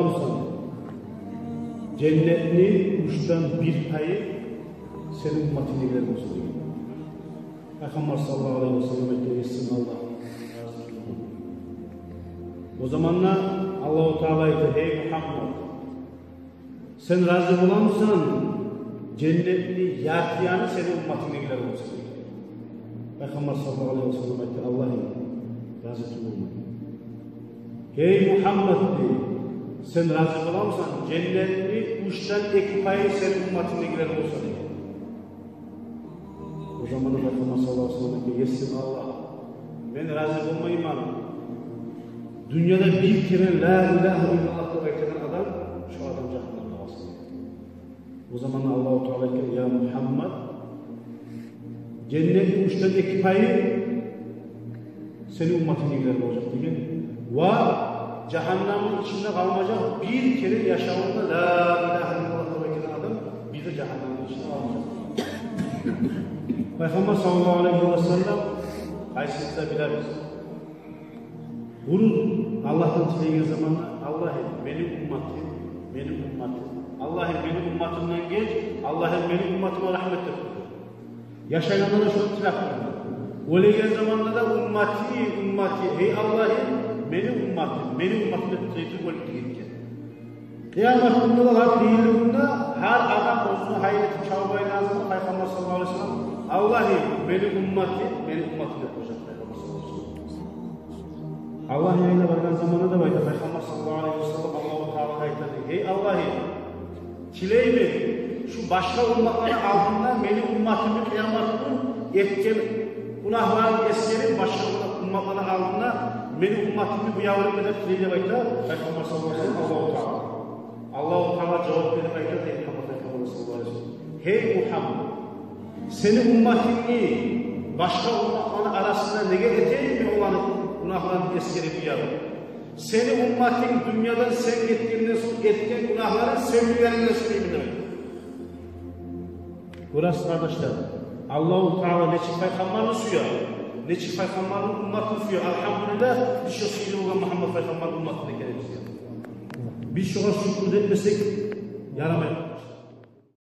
olursan cennetli uçtan bir payı senin ümmetine gider olsun. Peygamber sallallahu aleyhi ve sellem etsin Allah. O zamanla Allah-u Teala ise hey Muhammed, sen razı olamsan cennetli yatiyanı senin ümmetine gider olsun. Peygamber sallallahu aleyhi ve sellem etti Allah'ım razı olma. Hey Muhammed, sen razı olamsan cennetli uçtan iki payı senin ümmetine gider olsun. O zamanla Peygamber sallallahu aleyhi ve sellem etti yesin Allah, ben razı olmayayım abi. Dünyada bir kere la ilahe illallah eden adam şu adam cehennemde olsun. O zaman Allah-u Teala ya Muhammed cennet uçtan iki payı senin ümmetine gider olacak diye. Ve cehennemin içinde kalmayacak bir kere yaşamında la ilahe illallah eden adam bir de cehennemin içinde kalmayacak. Peygamber sallallahu aleyhi ve sellem haysiyetler biliriz. Bunu Allah'tan dilediği zaman Allah'ım benim ümmetim, benim ümmetim. Allah'ım benim ümmetimden geç, Allah'ım benim ümmetime rahmet et. Yaşayanlara şunu tilak edin. Öyle zamanlarda ümmeti, ey Allah'ım benim ümmetime teyit olup gitken. Kıyamet gününde de her değilliğinde her adam özünü hayreti çabayı lazım. Peygamber sallallahu aleyhi ve sellem Allah'ım benim ümmetime yapacak. Allah yayına vargan zamanı da bayda Peygamber sallallahu aleyhi ve sellem Allah-u Teala ayetleri hey Allah'ım çileyimi şu başka ümmetlerin altından benim ümmetimi kıyametini etken günahların eskerin başka ümmetlerin altından benim ümmetimi bu yavrum edip çileyle bayda Peygamber sallallahu aleyhi ve sellem Allah-u Teala Allah-u Teala cevap verip bayda Peygamber sallallahu aleyhi ve sellem hey Muhammed senin ümmetini başka ümmetlerin arasında ne getireceğin mi olanı günahların eskerip yavrum. Senin ümmetin dünyadan sen ettiğinden sonra ettiğin günahların sevgilerinden söyleyeyim demek. Burası kardeşler, Allah-u Teala ne çift peygamberini suya, ne çift peygamberin ümmetini suya. Elhamdülillah bir şey söyleyeyim olan Muhammed peygamberin ümmetine geliriz. Bir şuna şükür etmesek yaramayız.